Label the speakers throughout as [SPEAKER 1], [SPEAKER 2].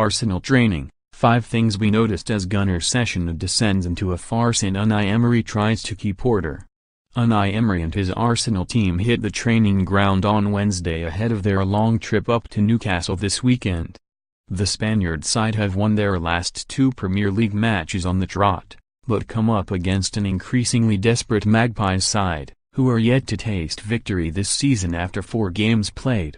[SPEAKER 1] Arsenal training, 5 things we noticed as Gunners' session descends into a farce and Unai Emery tries to keep order. Unai Emery and his Arsenal team hit the training ground on Wednesday ahead of their long trip up to Newcastle this weekend. The Spaniard side have won their last 2 Premier League matches on the trot, but come up against an increasingly desperate Magpies side, who are yet to taste victory this season after 4 games played.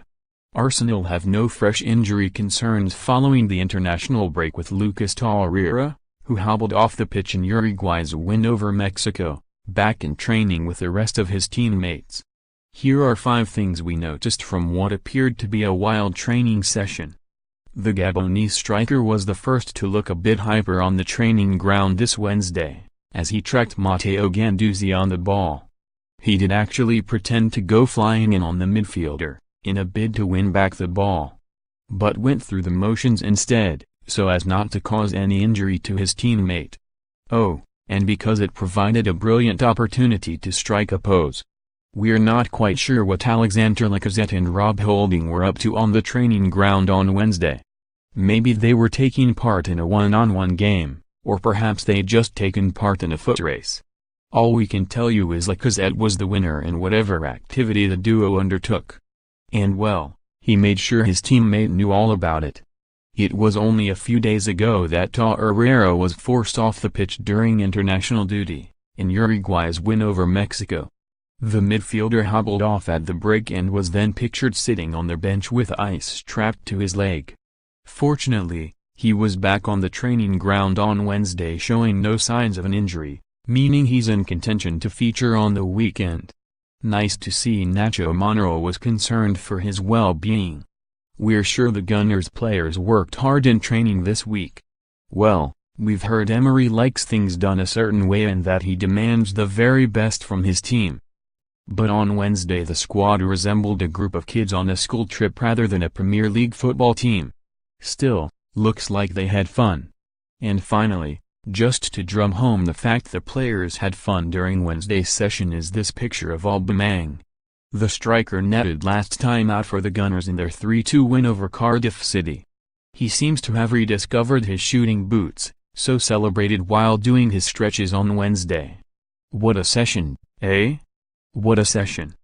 [SPEAKER 1] Arsenal have no fresh injury concerns following the international break with Lucas Torreira, who hobbled off the pitch in Uruguay's win over Mexico, back in training with the rest of his teammates. Here are 5 things we noticed from what appeared to be a wild training session. The Gabonese striker was the first to look a bit hyper on the training ground this Wednesday, as he tracked Matteo Guendouzi on the ball. He did actually pretend to go flying in on the midfielder, in a bid to win back the ball, but went through the motions instead, so as not to cause any injury to his teammate. Oh, and because it provided a brilliant opportunity to strike a pose. We're not quite sure what Alexander Lacazette and Rob Holding were up to on the training ground on Wednesday. Maybe they were taking part in a one-on-one game, or perhaps they'd just taken part in a foot race. All we can tell you is Lacazette was the winner in whatever activity the duo undertook. And well, he made sure his teammate knew all about it. It was only a few days ago that Torreira was forced off the pitch during international duty, in Uruguay's win over Mexico. The midfielder hobbled off at the break and was then pictured sitting on the bench with ice strapped to his leg. Fortunately, he was back on the training ground on Wednesday showing no signs of an injury, meaning he's in contention to feature on the weekend. Nice to see Nacho Monreal was concerned for his well-being. We're sure the Gunners players worked hard in training this week. Well, we've heard Emery likes things done a certain way and that he demands the very best from his team. But on Wednesday the squad resembled a group of kids on a school trip rather than a Premier League football team. Still, looks like they had fun. And finally, just to drum home the fact the players had fun during Wednesday's session is this picture of Aubameyang. The striker netted last time out for the Gunners in their 3-2 win over Cardiff City. He seems to have rediscovered his shooting boots, so celebrated while doing his stretches on Wednesday. What a session, eh? What a session.